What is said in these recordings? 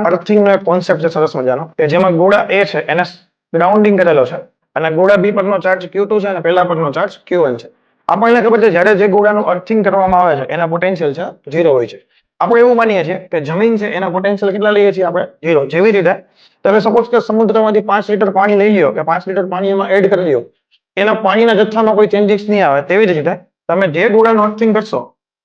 Earthing નો એક concept છે સરસ મજાનો કે જેમાં ગોળા A છે એને ગ્રાઉન્ડિંગ કરેલો છે અને ગોળા B પરનો ચાર્જ Q2 છે અને પહેલા પરનો ચાર્જ Q1 છે. આપણને ખબર છે જ્યારે જે ગોળાનું અર્થિંગ કરવામાં આવે છે એના પોટેન્શિયલ છે 0 હોય છે. આપણે એવું માનીએ છીએ કે જમીન છે એના પોટેન્શિયલ કેટલા લઈએ છીએ આપણે 0. જેવી રીતે તમે સપોઝ કે સમુદ્રમાંથી 5 લીટર પાણી લઈ લ્યો કે 5 લીટર પાણી એમાં એડ કરી લ્યો, એના પાણીના જથ્થામાં કોઈ ચેન્જીસ નહીં આવે. તેવી જ રીતે તમે જે ગોળાનું અર્થિંગ કરશો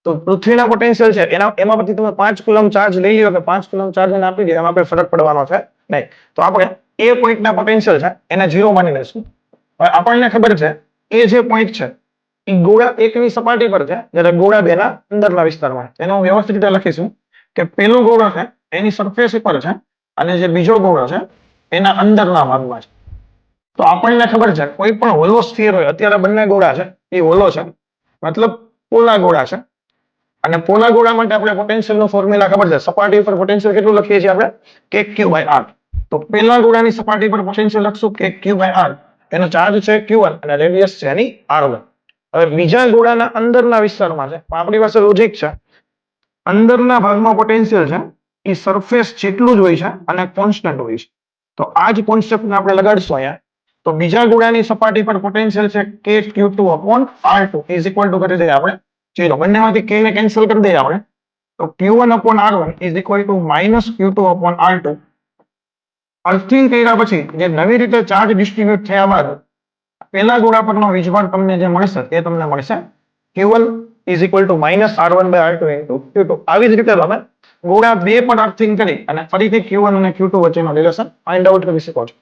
તો પૃથ્વીના પોટેન્શિયલ છે એમાં પછી તમે 5 કુલમ ચાર્જ લઈ લ્યો કે 5 કુલમ ચાર્જ એને આપી દો, એમાં કોઈ ફરક પડવાનો છે નહીં. તો આપણે એ પોઈન્ટના પોટેન્શિયલ છે એને 0 માની લઈશું. હવે આપણને ખબર છે એ જે પોઈન્ટ છે એ ગોળા એકની સપાટી પર છે જ્યારે ગોળા બેના અંદરના વિસ્તારમાં. એને હું વ્યવસ્થિત રીતે લખીશું કે પેલો ગોળો છે એની સરફેસ ઉપર છે અને જે બીજો ગોળો છે એના અંદરના ભાગમાં છે. તો આપણને ખબર છે કોઈ પણ હોલો સ્ફિયર હોય, અત્યારે બંને ગોળા છે એ હોલો છે મતલબ પોલા ગોળા છે. અને પોલા ગોળા માટે આપણે પોટેન્શિયલ નો ફોર્મ્યુલા ખબર છે. સપાટી ઉપર પોટેન્શિયલ કેટલું લખીએ છીએ આપણે kq/r. તો પેલા ગોળાની સપાટી પર પોટેન્શિયલ લખશું kq/r. એનો ચાર્જ છે q1 અને રેડિયસ છે એની r1. હવે બીજા ગોળાના અંદરના વિસ્તારમાં છે આપણી પાસે લોજિક છે. અંદરના ભાગમાં પોટેન્શિયલ છે એ સરફેસ જેટલું જ હોય છે અને કોન્સ્ટન્ટ હોય છે. તો આ જ કોન્સેપ્ટને આપણે લગાડશું અહીંયા. તો બીજા ગોળાની સપાટી પર પોટેન્શિયલ છે kq2/r2 ઇઝ ઇક્વલ ટુ કરી દઈએ આપણે 0. બંનેમાંથી k ને કેન્સલ કરી દઈએ આપણે. તો q1/r1 is equal to -q2/r2. Earthing કર્યા પછી જે નવી રીતે ચાર્જ ડિસ્ટ્રીબ્યુટ થયા બાદ પેલા ગોળા પરનો વીજભાર તમને જે મળશે તે તમને મળશે q1 is equal to -r1/r2 into q2. આવી જ રીતે તમે ગોળા 2 પર અર્થિંગ કરી અને ફરીથી q1 અને q2 વચ્ચેનો રિલેશન ફાઇન્ડ આઉટ કરી શકો છો.